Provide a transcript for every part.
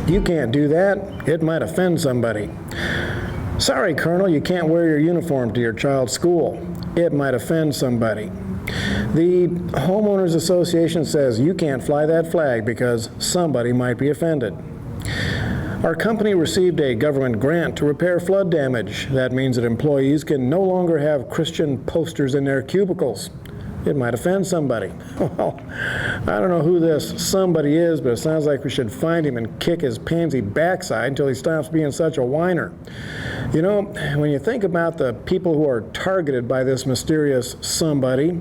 You can't do that. It might offend somebody. Sorry, Colonel, you can't wear your uniform to your child's school. It might offend somebody. The Homeowners Association says you can't fly that flag because somebody might be offended. Our company received a government grant to repair flood damage. That means that employees can no longer have Christian posters in their cubicles. It might offend somebody. Well, I don't know who this somebody is, but it sounds like we should find him and kick his pansy backside until he stops being such a whiner. You know, when you think about the people who are targeted by this mysterious somebody,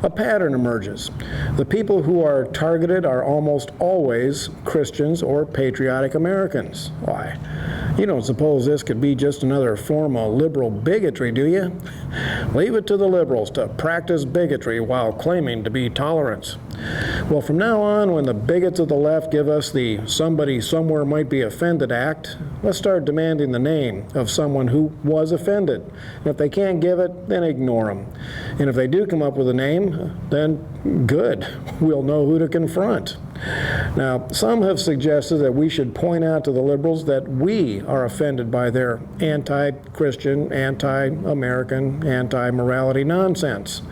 a pattern emerges. The people who are targeted are almost always Christians or patriotic Americans. Why? You don't suppose this could be just another form of liberal bigotry, do you? Leave it to the liberals to practice bigotry while claiming to be tolerant. Well, from now on, when the bigots of the left give us the somebody somewhere might be offended act, let's start demanding the name of someone who was offended. And if they can't give it, then ignore them. And if they do come up with a name, then good. We'll know who to confront. Now, some have suggested that we should point out to the liberals that we are offended by their anti-Christian, anti-American, anti-morality nonsense.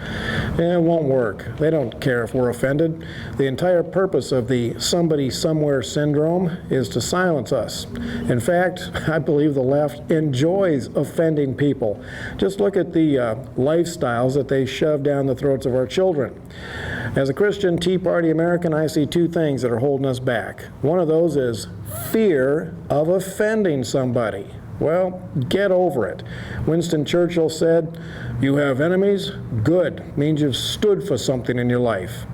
It won't work. They don't care if we're offended. The entire purpose of the somebody somewhere syndrome is to silence us. In fact, I believe the left enjoys offending people. Just look at the lifestyles that they shove down the throats of our children. As a Christian Tea Party American, I see two things that are holding us back. One of those is fear of offending somebody. Well, get over it. Winston Churchill said, "You have enemies? Good. Means you've stood for something in your life."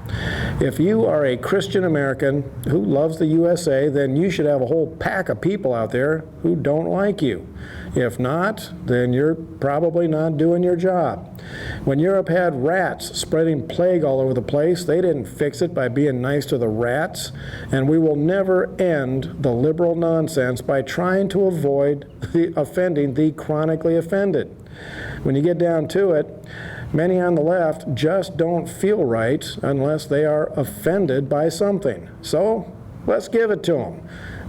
If you are a Christian American who loves the USA, then you should have a whole pack of people out there who don't like you. If not, then you're probably not doing your job. When Europe had rats spreading plague all over the place, they didn't fix it by being nice to the rats. And we will never end the liberal nonsense by trying to avoid offending the chronically offended. When you get down to it, many on the left just don't feel right unless they are offended by something. So let's give it to them.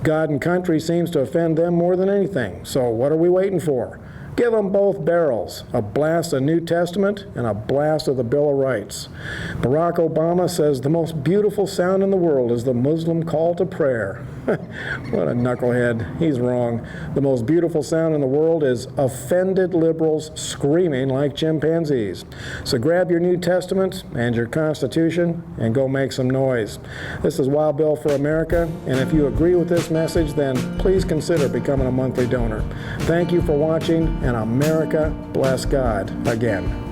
God and country seems to offend them more than anything. So what are we waiting for? Give them both barrels, a blast of New Testament and a blast of the Bill of Rights. Barack Obama says the most beautiful sound in the world is the Muslim call to prayer. What a knucklehead. He's wrong. The most beautiful sound in the world is offended liberals screaming like chimpanzees. So grab your New Testament and your Constitution and go make some noise. This is Wild Bill for America, and if you agree with this message, then please consider becoming a monthly donor. Thank you for watching, and America bless God again.